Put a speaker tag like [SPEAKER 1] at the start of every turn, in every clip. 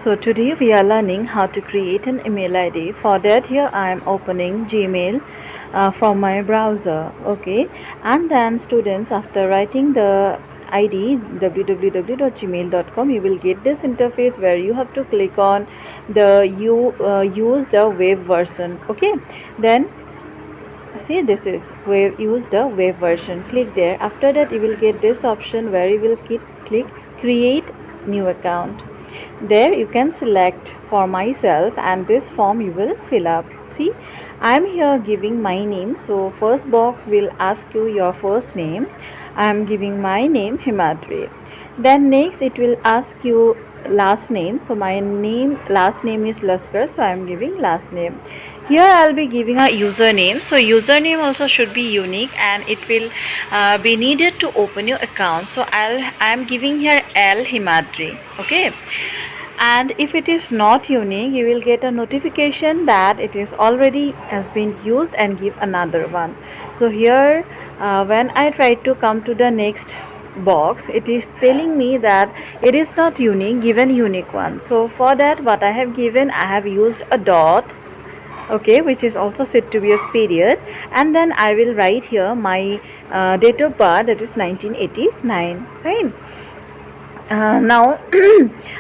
[SPEAKER 1] So today we are learning how to create an email ID. For that, here I am opening Gmail from my browser. Okay, and then students, after writing the ID www.gmail.com, you will get this interface where you have to click on the use the web version. Okay, then see, this is wave use the web version. Click there. After that, you will get this option where you will click create new account. There you can select for myself, and this form you will fill up. See, I am here giving my name. So first box will ask you your first name. I am giving my name Himadri. Then next it will ask you last name. So my last name is Laskar, so I am giving last name. Here I'll be giving a username. So username also should be unique, and it will be needed to open your account. So I'm giving here L Himadri. Okay, and if it is not unique, you will get a notification that it is already has been used and give another one. So here when I try to come to the next box, it is telling me that it is not unique, given unique one. So for that, what I have given, I have used a dot, okay, which is also said to be a period, and then I will write here my date of birth, that is 1989. Fine. Now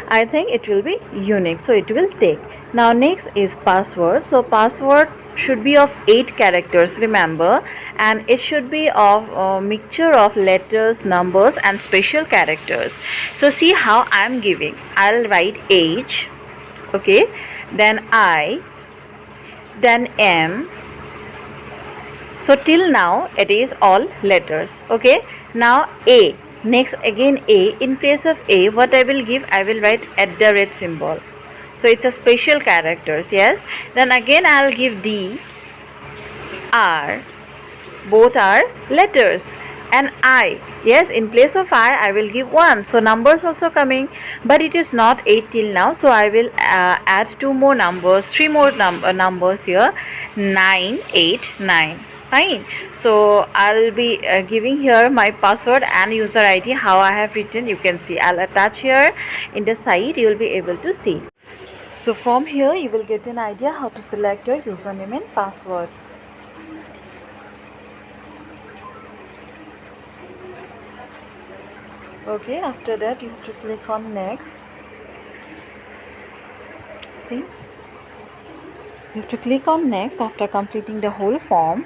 [SPEAKER 1] I think it will be unique, so it will take. Now next is password. So password should be of 8 characters, remember, and it should be of a mixture of letters, numbers and special characters. So see how I am giving. I'll write H, okay, then I, then M. So till now it is all letters. Okay, now A. Next again A. In place of A, what I will give, I will write @ symbol. So it's a special characters. Yes. Then again I'll give D, R. Both are letters. And I, yes, in place of I will give 1. So numbers also coming, but it is not 8 till now. So I will add 2 more numbers, 3 more numbers here, 9, 8, 9. Fine. So I'll be giving here my password and user ID, how I have written. You can see, I'll attach here in the side, you will be able to see. So from here you will get an idea how to select your username and password. Okay, after that you have to click on next. See, you have to click on next after completing the whole form,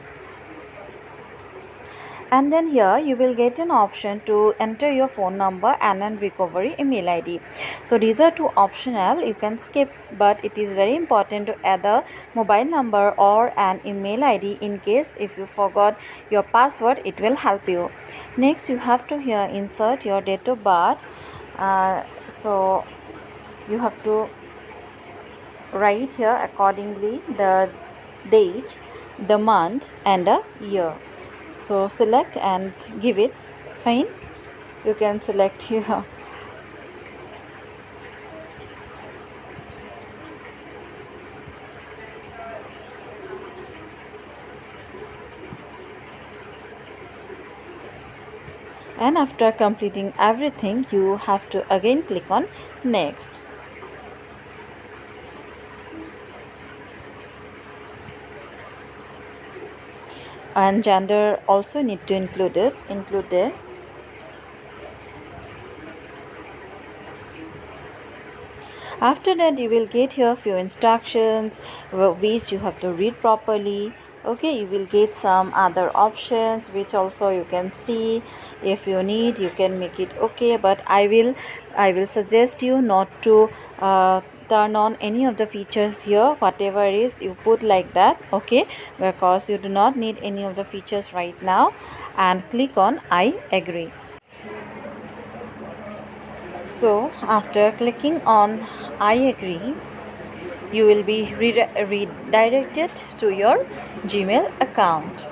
[SPEAKER 1] and then here you will get an option to enter your phone number and then recovery email ID. So these are 2 optional, you can skip, but it is very important to add a mobile number or an email ID in case if you forgot your password, it will help you. Next you have to here insert your date of birth. So you have to write here accordingly the date, the month and the year. So select and give it. Fine, you can select here. And after completing everything, you have to again click on next. And gender also need to include there. After that you will get here few instructions which you have to read properly. Okay, you will get some other options which also you can see. If you need, you can make it okay, but I will suggest you not to turn on any of the features here. Whatever is, you put like that, okay, because you do not need any of the features right now. And click on I agree. So after clicking on I agree, you will be redirected to your Gmail account.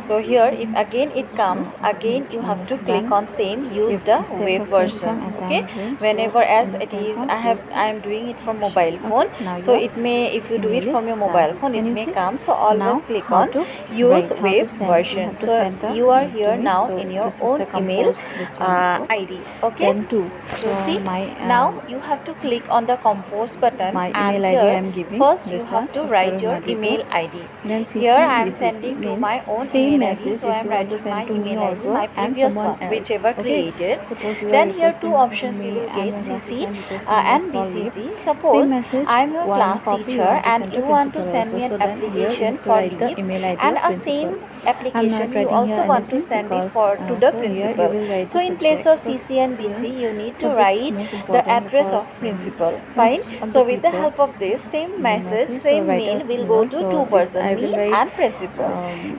[SPEAKER 1] So here, if again it comes, again you have to click on same, use the web version. Okay, whenever as it is, I am doing it from mobile phone, so it may, if you do it from your mobile phone, it may come. So always click on use web version. So you are here now in your own email ID. Okay, so see, now you have to click on the compose button, and here first you have to write your email ID. Here I am sending to my own email ID, so I am writing my email ID, my previous one, whichever created. Then here two options you will get, CC and BCC. Suppose I am your class teacher and you want to send me an application for leave, and a same application you also want to send it to the principal. So in place of CC and BC, you need to write the address of principal. Fine. So with the help of this, same message, same mail will go to two persons, me and principal.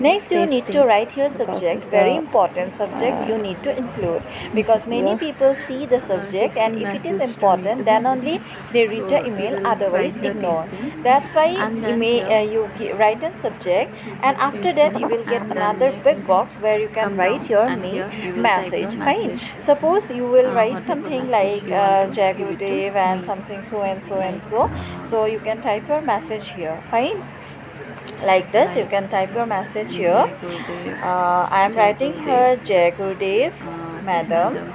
[SPEAKER 1] Next, you need to write your subject. Very important subject you need to include, because many people see the subject, and if it is important, then only they read the email, otherwise ignore. That's why you write a subject, and after that you will get another big box where you can write your main message. Fine. Suppose you will write something like Jai Gurudev and something so and so and so. So you can type your message here. Fine. Like this, you can type your message here. I am writing here Jai Gurudev, madam,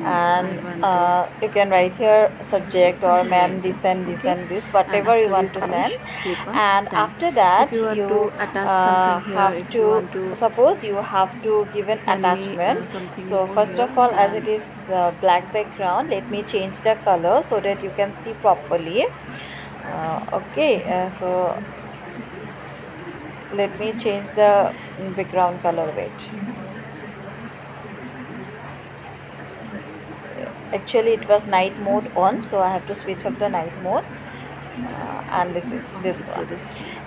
[SPEAKER 1] and you can write here subject or ma'am this and this and this, whatever you want to send. And after that you have to, suppose you have to give an attachment. So first of all, as it is black background, let me change the color so that you can see properly. Okay, so let me change the background color. Wait, actually it was night mode on, so I have to switch off the night mode, and this is this one.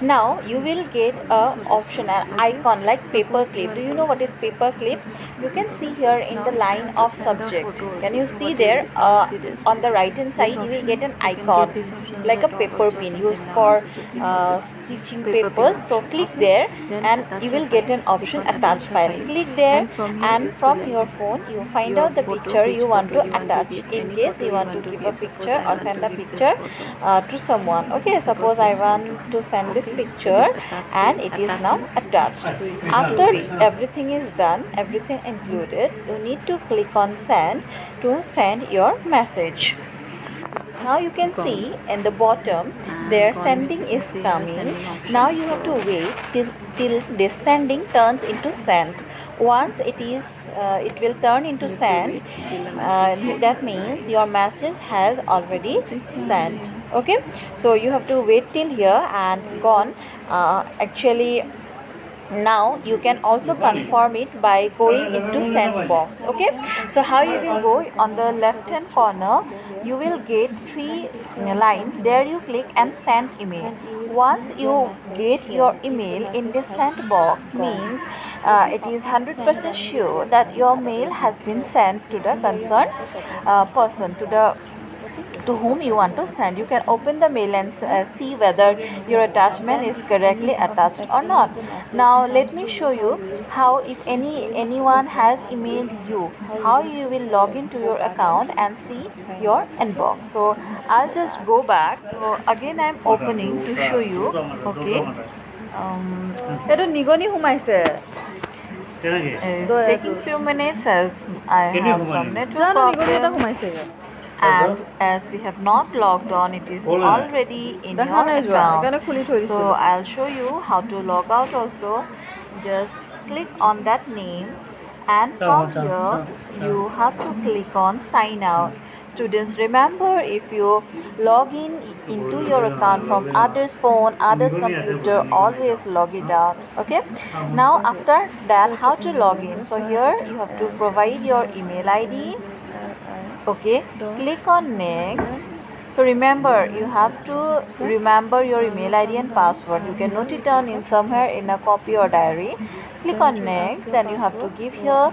[SPEAKER 1] Now you will get a option, an icon like paper clip. Do you know what is paper clip? You can see here in the line of subject. Can you see there on the right hand side you will get an icon like a paper pin used for stitching papers. So click there and you will get an option attach file. Click there, and from your phone you find out the picture you want to attach, in case you want to give a picture or send a picture to someone. Okay, suppose I want to send this picture and it is now attached. After everything is done, everything included, you need to click on send to send your message. Now you can see in the bottom their sending is coming. Now you have to wait till this sending turns into sent. Once it is it will turn into sent, that means your message has already sent. Okay, so you have to wait till here and gone. Actually now you can also confirm it by going into send box. Okay, so how you will go, on the left hand corner you will get three lines. There you click and send email. Once you get your email in the sent box, means it is 100% sure that your mail has been sent to the concerned person, to whom you want to send. You can open the mail and see whether your attachment is correctly attached or not. Now let me show you how, if anyone has emailed you, how you will log into your account and see your inbox. So I'll just go back. So again I am opening to show you. Okay, eto nigoni humaise. It's taking few minutes as I have some network problem. And as we have not logged on, it is already in your account. So I'll show you how to log out also. Just click on that name, and from here you have to click on sign out. Students, remember, if you log into your account from others' phone, others' computer, always log it out. Okay, now after that, how to log in? So here you have to provide your email ID. Okay, click on next. So remember, you have to remember your email ID and password. You can note it down in somewhere in a copy or diary. Click on next, then you have to give here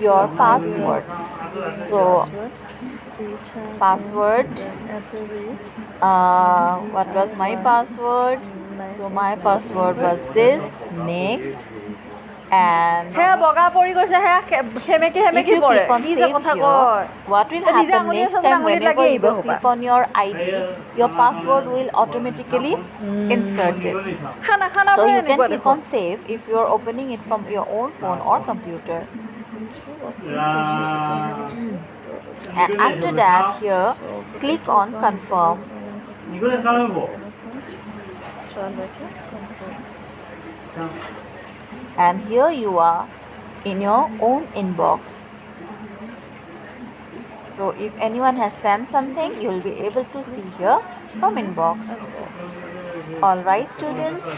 [SPEAKER 1] your password. So password, what was my password? So my password was this. Next, and
[SPEAKER 2] সেয়া বগা পৰি গৈছে সেয়া সেমেকি
[SPEAKER 1] if
[SPEAKER 2] সেমেকি
[SPEAKER 1] you
[SPEAKER 2] পৰে
[SPEAKER 1] click on
[SPEAKER 2] কি যে
[SPEAKER 1] save
[SPEAKER 2] কথা
[SPEAKER 1] here,
[SPEAKER 2] কয়
[SPEAKER 1] what will
[SPEAKER 2] তো নিজে
[SPEAKER 1] happen
[SPEAKER 2] আঙুলিয়ে
[SPEAKER 1] next
[SPEAKER 2] চব
[SPEAKER 1] time
[SPEAKER 2] আঙুলিত
[SPEAKER 1] whenever
[SPEAKER 2] লাগি
[SPEAKER 1] you
[SPEAKER 2] আহিব
[SPEAKER 1] will
[SPEAKER 2] হ'বা
[SPEAKER 1] click on your ID, your password will automatically inserted.
[SPEAKER 2] খানা খানা
[SPEAKER 1] So
[SPEAKER 2] পৰে
[SPEAKER 1] you can
[SPEAKER 2] এনেকুৱা
[SPEAKER 1] click
[SPEAKER 2] দেখোন
[SPEAKER 1] on save if you are opening it from your own phone or computer. And after that, here click on confirm. And here you are in your own inbox. So if anyone has sent something, you will be able to see here from inbox. Alright students.